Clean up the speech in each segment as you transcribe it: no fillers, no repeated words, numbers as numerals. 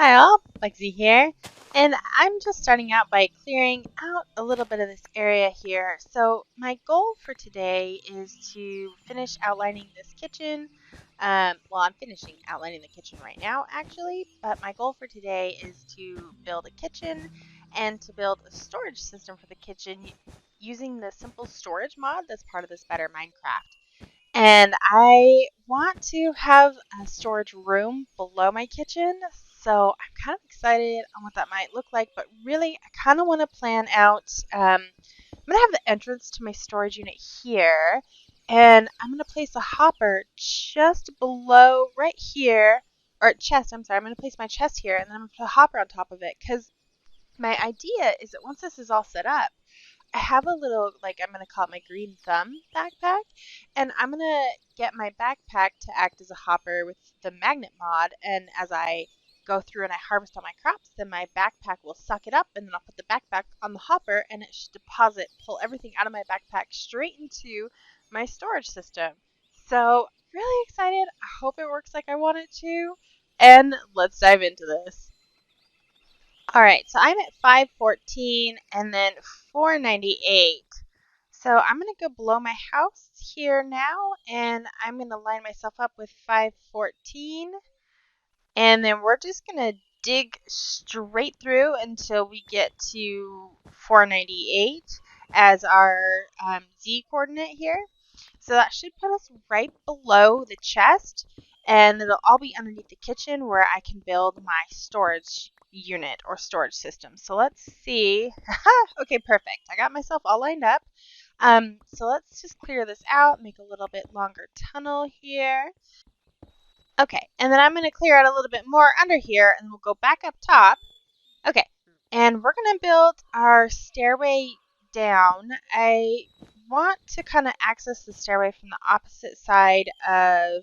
Hi all, Lexi here, and I'm just starting out by clearing out a little bit of this area here. So my goal for today is to finish outlining this kitchen. Well, I'm finishing outlining the kitchen right now actually, but my goal for today is to build a kitchen and to build a storage system for the kitchen using the simple storage mod that's part of this Better Minecraft. And I want to have a storage room below my kitchen, so I'm kind of excited on what that might look like, but really I kind of want to plan out, I'm going to have the entrance to my storage unit here, and I'm going to place a hopper just below right here, or chest, I'm sorry, I'm going to place my chest here, and then I'm going to put a hopper on top of it, because my idea is that once this is all set up, I have a little, like, I'm going to call it my green thumb backpack, and I'm going to get my backpack to act as a hopper with the magnet mod, and as I go through and I harvest all my crops, then my backpack will suck it up, and then I'll put the backpack on the hopper, and it should pull everything out of my backpack straight into my storage system. So, really excited. I hope it works like I want it to, and let's dive into this. All right, so I'm at 514 and then 498. So I'm going to go below my house here now, and I'm going to line myself up with 514. And then we're just going to dig straight through until we get to 498 as our Z coordinate here. So that should put us right below the chest, and it'll all be underneath the kitchen where I can build my storage unit or storage system. So let's see. Okay, perfect. I got myself all lined up. So let's just clear this out, make a little bit longer tunnel here. Okay, and then I'm going to clear out a little bit more under here, and we'll go back up top. Okay, and we're going to build our stairway down. I want to kind of access the stairway from the opposite side of,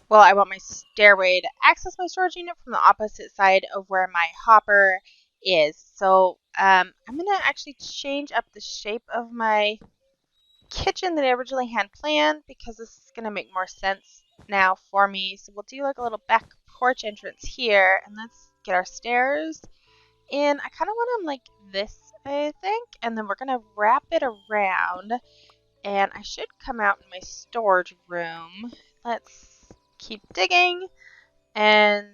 well, I want my stairway to access my storage unit from the opposite side of where my hopper is. So I'm going to actually change up the shape of my kitchen that I originally had planned because this is going to make more sense now for me. So we'll do like a little back porch entrance here, and let's get our stairs. And I kind of want them like this, I think. And then we're going to wrap it around. And I should come out in my storage room. Let's keep digging. And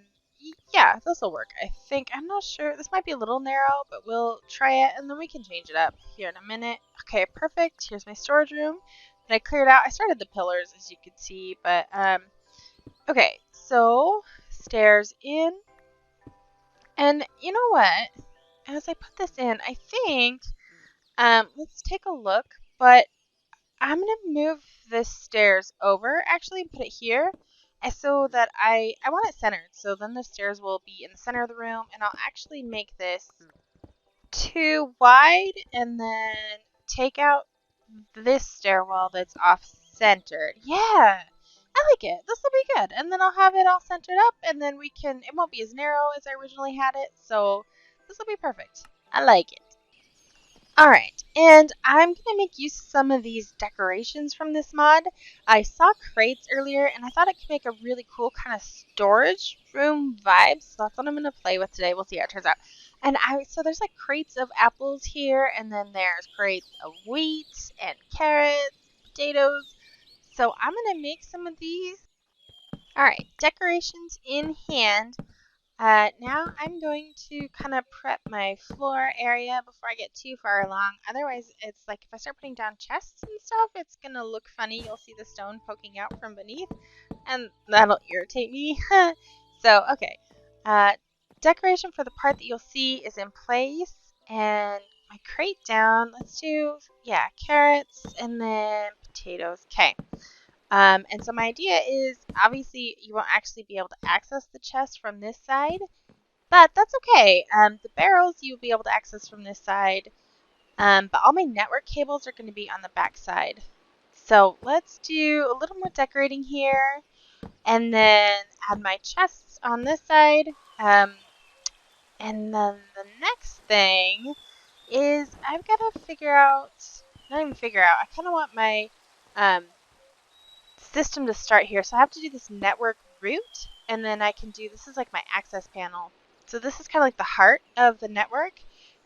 yeah, this will work, I think. I'm not sure. This might be a little narrow, but we'll try it. And then we can change it up here in a minute. Okay, perfect. Here's my storage room that I cleared out. I started the pillars, as you can see. But, okay. So, stairs in. And you know what? As I put this in, I think, let's take a look, but I'm going to move this stairs over, actually, and put it here, and so that I want it centered, so then the stairs will be in the center of the room, and I'll actually make this too wide, and then take out this stairwell that's off-centered. Yeah! I like it. This will be good. And then I'll have it all centered up, and then it won't be as narrow as I originally had it, so this will be perfect. I like it. Alright, and I'm going to make use of some of these decorations from this mod. I saw crates earlier, and I thought it could make a really cool kind of storage room vibe, so that's what I'm going to play with today. We'll see how it turns out. And so there's like crates of apples here, and then there's crates of wheat and carrots, potatoes. So I'm going to make some of these. Alright, decorations in hand. Now I'm going to kind of prep my floor area before I get too far along. Otherwise, it's like if I start putting down chests and stuff, it's going to look funny. You'll see the stone poking out from beneath, and that'll irritate me. So, okay. Decoration for the part that you'll see is in place, and my crate down. Let's do, yeah, carrots and then potatoes. Okay. And so my idea is, obviously, you won't actually be able to access the chest from this side, but that's okay. The barrels you'll be able to access from this side, but all my network cables are going to be on the back side. So let's do a little more decorating here, and then add my chests on this side. And then the next thing is I've got to figure out, not even figure out, I kind of want my system to start here. So I have to do this network route, and then I can do, this is like my access panel. So this is kind of like the heart of the network.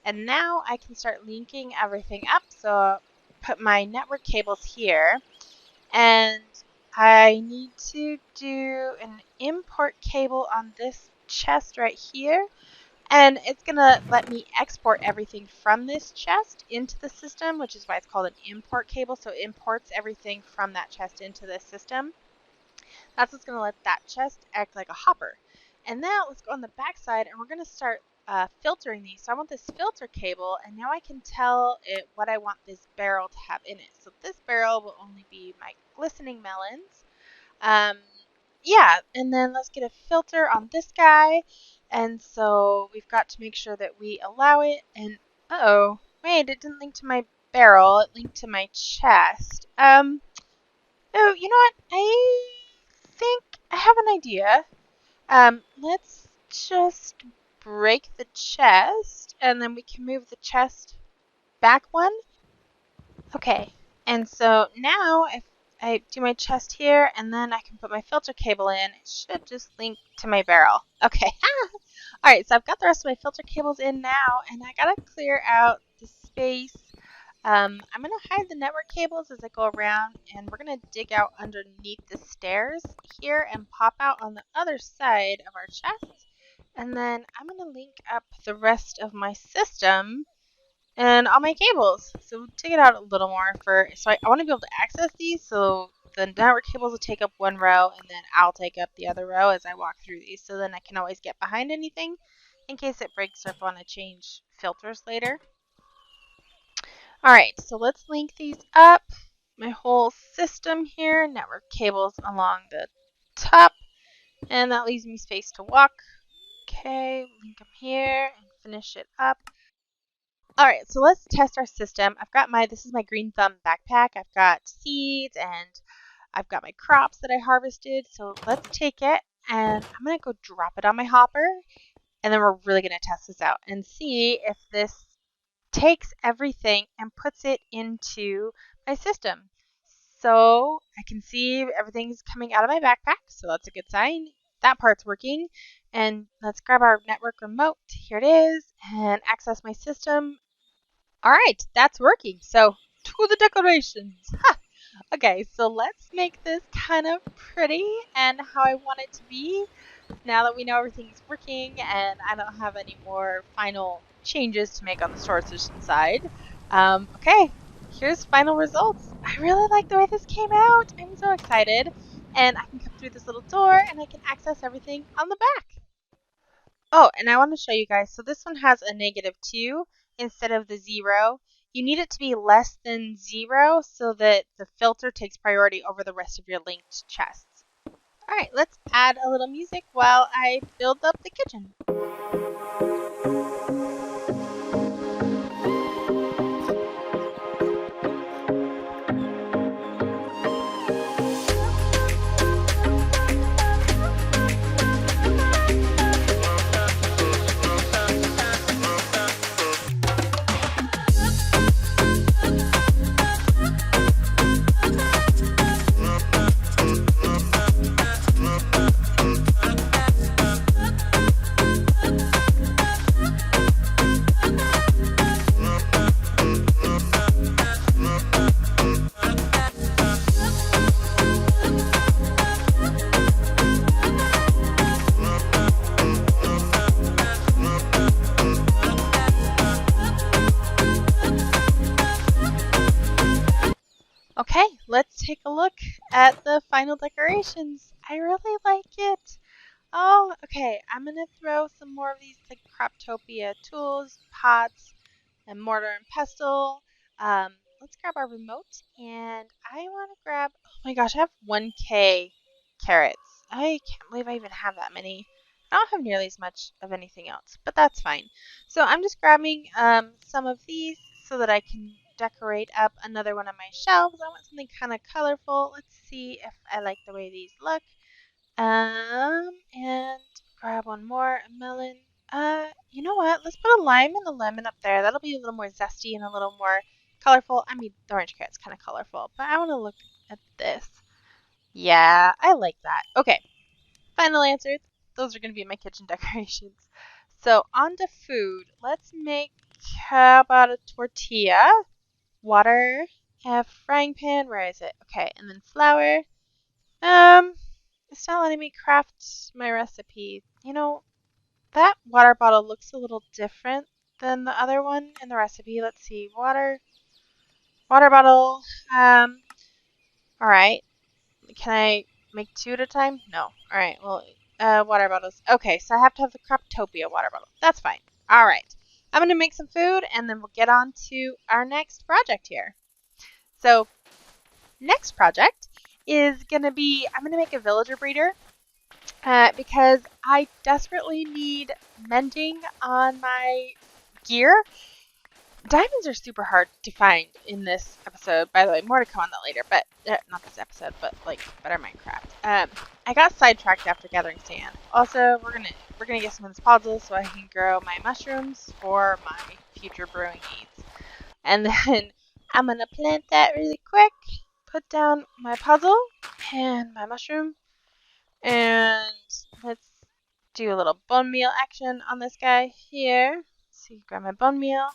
And now I can start linking everything up. So I'll put my network cables here, and I need to do an import cable on this chest right here. And it's going to let me export everything from this chest into the system, which is why it's called an import cable. So it imports everything from that chest into the system. That's what's going to let that chest act like a hopper. And now let's go on the back side, and we're going to start filtering these. So I want this filter cable, and now I can tell it what I want this barrel to have in it. So this barrel will only be my glistening melons. Yeah, and then let's get a filter on this guy. And so we've got to make sure that we allow it. And uh-oh, wait, it didn't link to my barrel. It linked to my chest. Oh, you know what? I think I have an idea. Let's just break the chest, and then we can move the chest back one. Okay, and so now if I do my chest here, and then I can put my filter cable in, it should just link to my barrel. Okay, all right, so I've got the rest of my filter cables in now, and I gotta clear out the space. I'm going to hide the network cables as I go around, and we're going to dig out underneath the stairs here and pop out on the other side of our chest. And then I'm going to link up the rest of my system and all my cables. So dig it out a little more so I want to be able to access these, so the network cables will take up one row, and then I'll take up the other row as I walk through these, so then I can always get behind anything in case it breaks or if I want to change filters later. Alright, so let's link these up. My whole system here, network cables along the top, and that leaves me space to walk. Okay, link them here and finish it up. Alright, so let's test our system. This is my green thumb backpack. I've got seeds and I've got my crops that I harvested. So let's take it, and I'm going to go drop it on my hopper, and then we're really going to test this out and see if this takes everything and puts it into my system. So I can see everything's coming out of my backpack, so that's a good sign. That part's working. And let's grab our network remote. Here it is, and access my system. All right, that's working. So to the decorations. Ha! Okay, so let's make this kind of pretty and how I want it to be. Now that we know everything's working and I don't have any more final changes to make on the storage system side. Okay, here's final results. I really like the way this came out. I'm so excited. And I can come through this little door and I can access everything on the back. Oh, and I want to show you guys. So this one has a -2 instead of the 0. You need it to be less than 0 so that the filter takes priority over the rest of your linked chests. All right, let's add a little music while I build up the kitchen. Okay, let's take a look at the final decorations. I really like it. Oh, okay, I'm gonna throw some more of these like Croptopia tools, pots, and mortar and pestle. Let's grab our remote, and I want to grab, oh my gosh, I have 1K carrots. I can't believe I even have that many. I don't have nearly as much of anything else, but that's fine. So I'm just grabbing some of these so that I can decorate up another one of my shelves. I want something kind of colorful. Let's see if I like the way these look. And grab one more, a melon. You know what? Let's put a lime and a lemon up there. That'll be a little more zesty and a little more colorful. I mean, the orange carrot's kind of colorful, but I want to look at this. Yeah, I like that. Okay. Final answer. Those are going to be my kitchen decorations. So on to food. Let's make, how about a tortilla? Water, a frying pan, where is it? Okay, and then flour. It's not letting me craft my recipe. You know, that water bottle looks a little different than the other one in the recipe. Let's see, water bottle. All right. Can I make two at a time? No. All right. Well, water bottles. Okay, so I have to have the Croptopia water bottle. That's fine. All right. I'm gonna make some food, and then we'll get on to our next project here. So, next project is gonna be, I'm gonna make a villager breeder because I desperately need mending on my gear. Diamonds are super hard to find in this episode. By the way, more to come on that later, but not this episode, but like Better Minecraft. I got sidetracked after gathering sand. Also, we're gonna get some of this puzzle so I can grow my mushrooms for my future brewing needs. And then I'm gonna plant that really quick. Put down my puzzle and my mushroom, and let's do a little bone meal action on this guy here. So you grab my bone meal.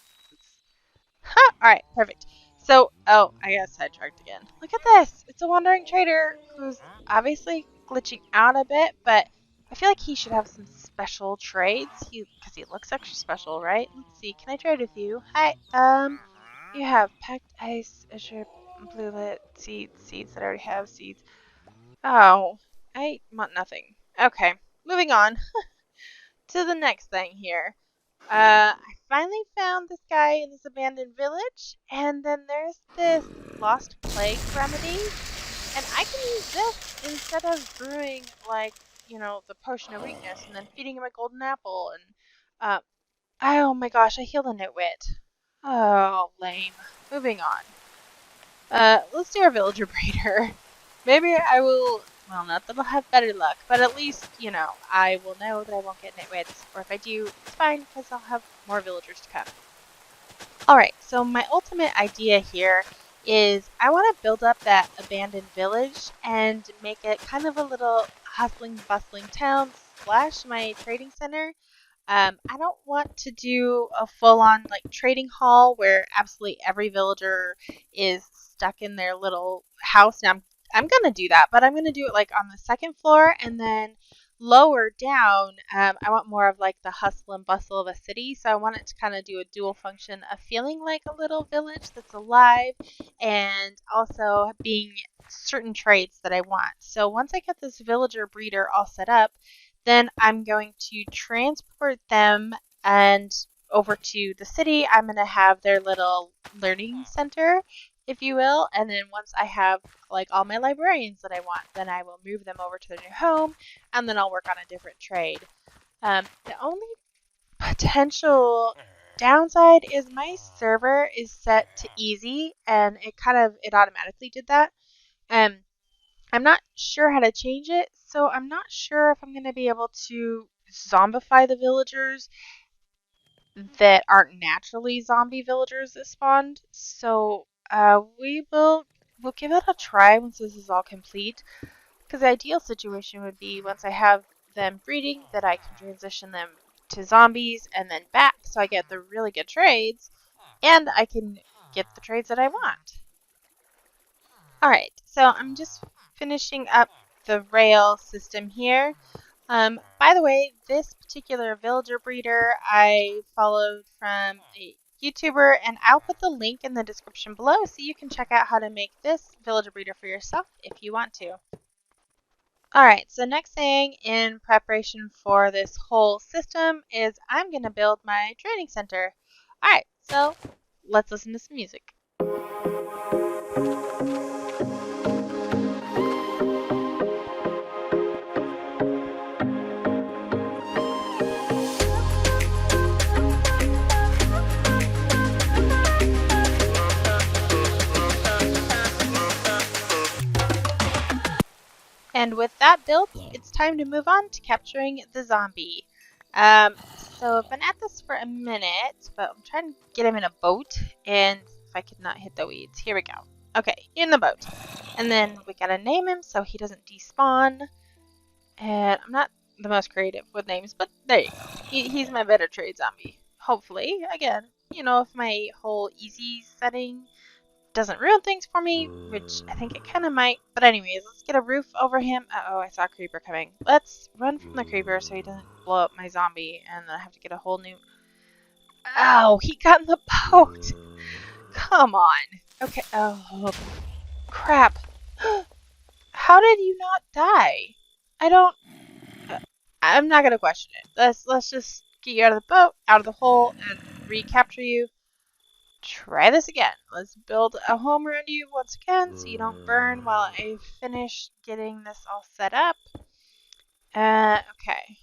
Ha! Alright, perfect. So, oh, I got sidetracked again. Look at this! It's a wandering trader who's obviously glitching out a bit, but I feel like he should have some special trades. Because he looks extra special, right? Let's see, can I trade with you? Hi, you have packed ice, azure, bluelit, seeds that I already have, seeds. Oh, I want nothing. Okay, moving on to the next thing here. I finally found this guy in this abandoned village, and then there's this lost plague remedy, and I can use this instead of brewing, like, you know, the potion of weakness and then feeding him a golden apple, and, oh my gosh, I healed a nitwit. Oh, lame. Moving on. Let's do our villager breeder. Maybe I will, well, not that I'll have better luck, but at least, you know, I will know that I won't get nitwits, or if I do, it's fine, because I'll have more villagers to come. Alright, so my ultimate idea here is I want to build up that abandoned village and make it kind of a little hustling, bustling town slash my trading center. I don't want to do a full-on like trading hall where absolutely every villager is stuck in their little house. Now I'm gonna do that, but I'm gonna do it like on the second floor, and then lower down, I want more of like the hustle and bustle of a city. So I want it to kind of do a dual function of feeling like a little village that's alive and also being certain traits that I want. So once I get this villager breeder all set up, then I'm going to transport them and over to the city. I'm going to have their little learning center, if you will. And then once I have like all my librarians that I want, then I will move them over to their new home, and then I'll work on a different trade. The only potential downside is my server is set to easy, and it automatically did that. I'm not sure how to change it, so I'm not sure if I'm going to be able to zombify the villagers that aren't naturally zombie villagers that spawned. So we'll give it a try once this is all complete. Because the ideal situation would be once I have them breeding, that I can transition them to zombies and then back, so I get the really good trades, and I can get the trades that I want. Alright, so I'm just finishing up the rail system here. By the way, this particular villager breeder I followed from a YouTuber, and I'll put the link in the description below so you can check out how to make this villager breeder for yourself if you want to. Alright, so next thing in preparation for this whole system is I'm going to build my training center. Alright, so let's listen to some music. And with that built, it's time to move on to capturing the zombie. So I've been at this for a minute, but I'm trying to get him in a boat, and if I could not hit the weeds. Here we go. Okay, in the boat. And then we gotta name him so he doesn't despawn. And I'm not the most creative with names, but there you go. He's my better trade zombie. Hopefully, again, if my whole easy setting doesn't ruin things for me, which I think it kind of might. But anyways, let's get a roof over him. Uh-oh, I saw a creeper coming. Let's run from the creeper so he doesn't blow up my zombie, and then I have to get a whole new... Ow, he got in the boat. Come on. Okay, oh, crap. How did you not die? I don't... I'm not gonna question it. Let's just get you out of the boat, out of the hole, and recapture you. Try this again. Let's build a home around you once again so you don't burn while I finish getting this all set up. Okay.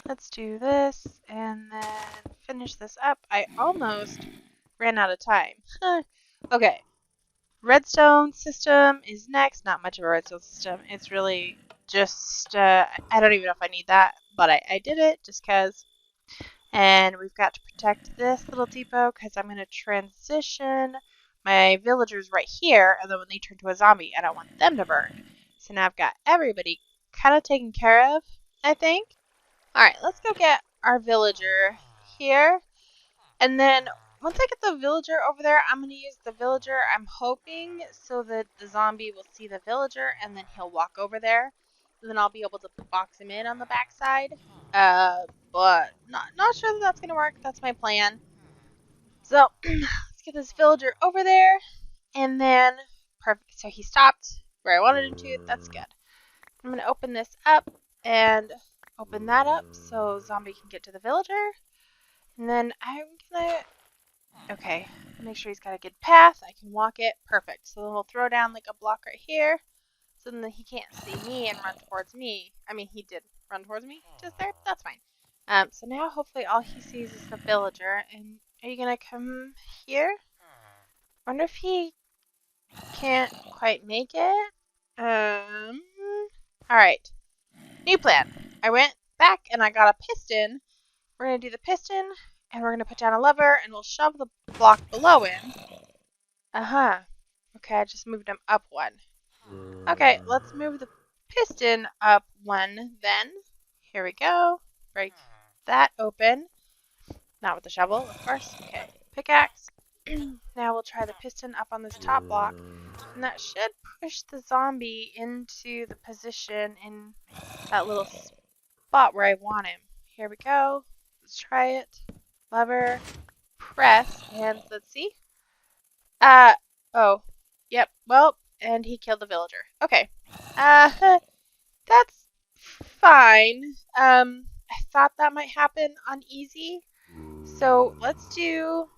Let's do this and then finish this up. I almost ran out of time. Okay. Redstone system is next. Not much of a redstone system. It's really just, I don't even know if I need that, but I did it just because. And we've got to protect this little depot because I'm going to transition my villagers right here. And then when they turn to a zombie, I don't want them to burn. So now I've got everybody kind of taken care of, I think. All right, let's go get our villager here. And then once I get the villager over there, I'm going to use the villager, I'm hoping, so that the zombie will see the villager and then he'll walk over there. And then I'll be able to box him in on the backside. But not sure that that's going to work. That's my plan. So let's get this villager over there. And then, perfect. So he stopped where I wanted him to. That's good. I'm going to open this up and open that up so zombie can get to the villager. And then I'm going to, okay, make sure he's got a good path. I can walk it. Perfect. So then we'll throw down like a block right here. So then he can't see me and run towards me. I mean, he did run towards me just there. That's fine. So now hopefully all he sees is the villager. And are you going to come here? Wonder if he can't quite make it. Alright. New plan. I went back and I got a piston. We're going to do the piston and we're going to put down a lever and we'll shove the block below him. Okay, I just moved him up one. Okay, let's move the piston up one then. Here we go. Break that open. Not with the shovel, of course. Okay, pickaxe. Now we'll try the piston up on this top block. And that should push the zombie into the position in that little spot where I want him. Here we go. Let's try it. Lever. Press. And let's see. Oh. Yep. Well, and he killed the villager. Okay. That's fine. I thought that might happen on easy. So let's do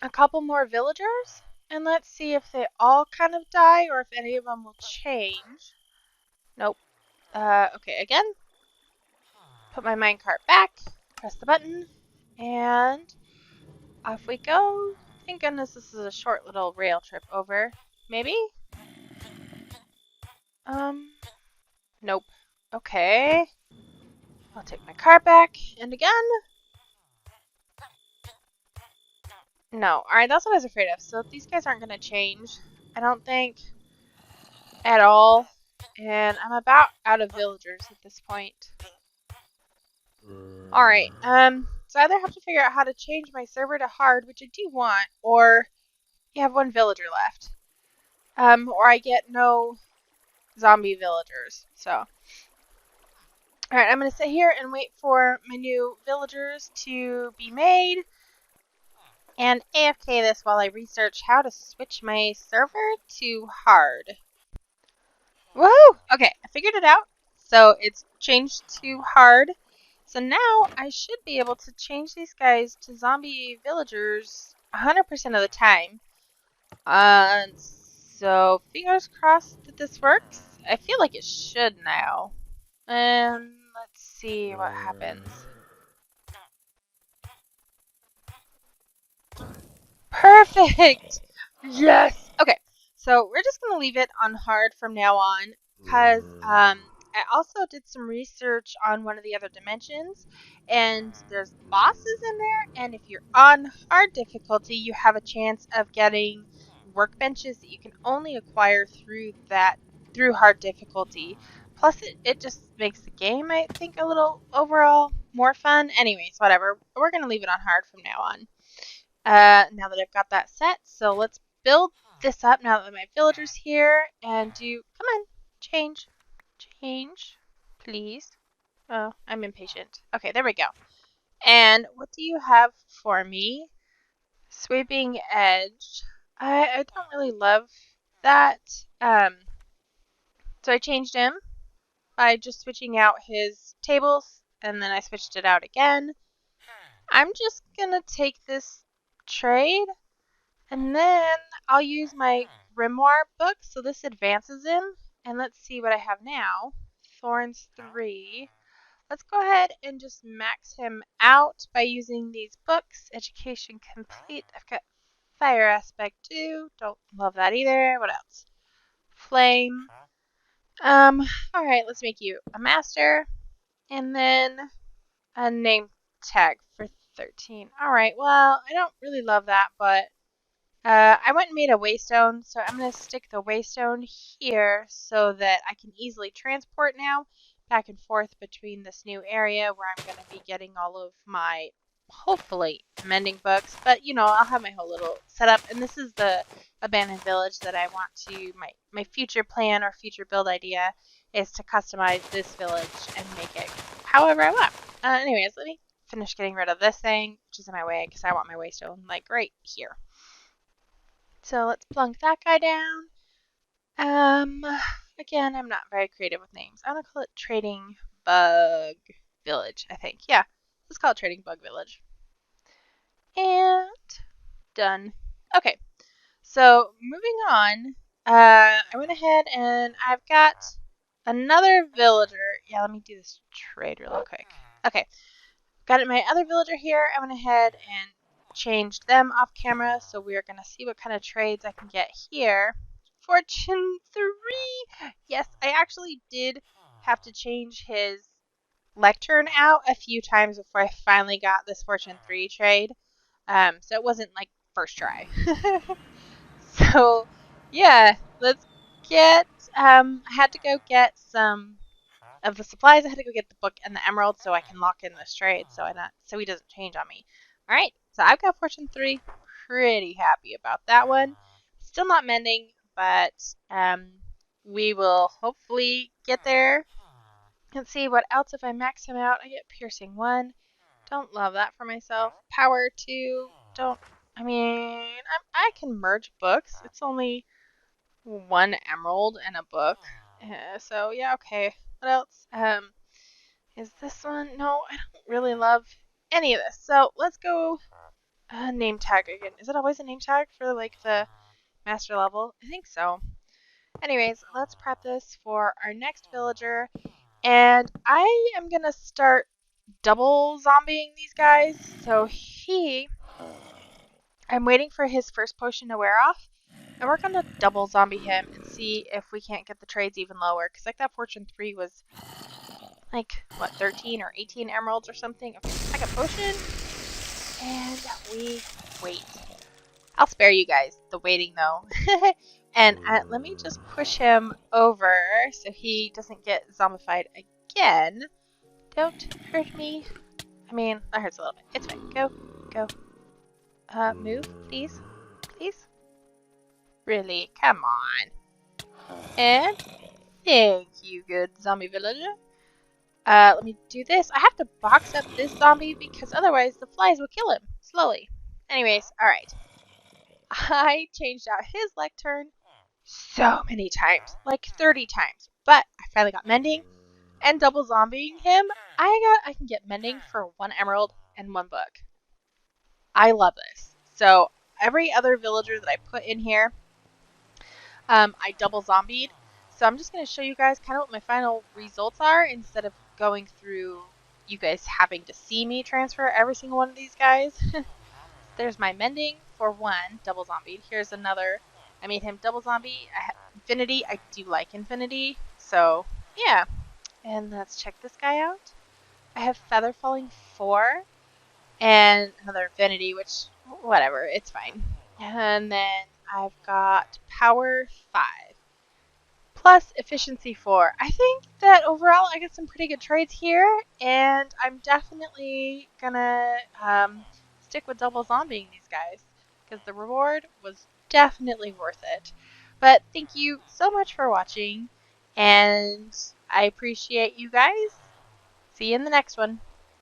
a couple more villagers. And let's see if they all kind of die or if any of them will change. Nope. Okay, again. Put my minecart back. Press the button. And off we go. Thank goodness this is a short little rail trip over. Maybe? Nope. Okay. I'll take my car back. And again. No. Alright, that's what I was afraid of. So these guys aren't going to change. I don't think. At all. And I'm about out of villagers at this point. Alright, so I either have to figure out how to change my server to hard, which I do want, or you have one villager left. Or I get no zombie villagers, so. Alright, I'm going to sit here and wait for my new villagers to be made. And AFK this while I research how to switch my server to hard. Woohoo! Okay, I figured it out. So it's changed to hard. So now I should be able to change these guys to zombie villagers 100% of the time. So fingers crossed that this works. I feel like it should now. And let's see what happens. Perfect! Yes! Okay, so we're just going to leave it on hard from now on because I also did some research on one of the other dimensions and there's bosses in there, and if you're on hard difficulty you have a chance of getting workbenches that you can only acquire through hard difficulty. Plus, it just makes the game, I think, a little overall more fun. Anyways, whatever. We're going to leave it on hard from now on. Now that I've got that set, so let's build this up now that my villager's here and come on, change, please. Oh, I'm impatient. Okay, there we go. And what do you have for me? Sweeping edge. I don't really love that. So I changed him by just switching out his tables, and then I switched it out again. I'm just gonna take this trade, and then I'll use my grimoire book, so this advances him. And let's see what I have now. Thorns 3. Let's go ahead and just max him out by using these books. Education complete. I've got fire aspect 2. Don't love that either. What else? Flame. Alright, let's make you a master. And then a name tag for 13. Alright, well, I don't really love that, but I went and made a waystone, so I'm going to stick the waystone here so that I can easily transport now back and forth between this new area where I'm going to be getting all of my, hopefully, mending books. But, you know, I'll have my whole little setup. And this is the abandoned village that I want to, my future plan or future build idea is to customize this village and make it however I want. Anyways, let me finish getting rid of this thing, which is in my way because I want my waystone, like, right here. So let's plunk that guy down. Again, I'm not very creative with names. I'm gonna call it Trading Bug Village, I think. Yeah, let's call it Trading Bug Village. And done. Okay, so moving on, I went ahead and I've got another villager. Yeah, let me do this trade really quick. Okay, got my other villager here. I went ahead and changed them off camera, so we are going to see what kind of trades I can get here. Fortune 3! Yes, I actually did have to change his lectern out a few times before I finally got this Fortune 3 trade. So it wasn't like first try. So, yeah, let's get, I had to go get some of the supplies. I had to go get the book and the emerald so I can lock in this trade so he doesn't change on me. Alright, so I've got Fortune 3. Pretty happy about that one. Still not mending, but we will hopefully get there. Let's see what else. If I max him out, I get piercing 1. Don't love that for myself. Power 2. I can merge books. It's only 1 emerald and a book. So yeah, okay. What else? Is this one? No, I don't really love any of this. So let's go name tag again. Is it always a name tag for like the master level? I think so. Anyways, let's prep this for our next villager. And I am going to start double zombieing these guys. So I'm waiting for his first potion to wear off. And we're going to double zombie him and see if we can't get the trades even lower. Because like that Fortune 3 was like, what, 13 or 18 emeralds or something. Okay, I got potion. And we wait. I'll spare you guys the waiting though. And let me just push him over so he doesn't get zombified again. Don't hurt me. I mean, that hurts a little bit. It's fine. Go. Move, please. Please. Really? Come on. And thank you, good zombie villager. Let me do this. I have to box up this zombie because otherwise the flies will kill him slowly. Anyways, alright. I changed out his lectern so many times, like 30 times. But I finally got Mending and double zombieing him. I can get Mending for 1 emerald and 1 book. I love this. So every other villager that I put in here, I double zombied. So I'm just going to show you guys kind of what my final results are instead of going through you guys having to see me transfer every single one of these guys. There's my Mending for 1, double zombied. Here's another. I made him double zombie. Infinity. I do like Infinity. So yeah. And let's check this guy out. I have Feather Falling 4 and another Infinity, which, whatever, it's fine. And then I've got Power 5. plus efficiency 4. I think that overall I got some pretty good trades here, and I'm definitely gonna stick with double zombieing these guys because the reward was definitely worth it. But thank you so much for watching, and I appreciate you guys. See you in the next one.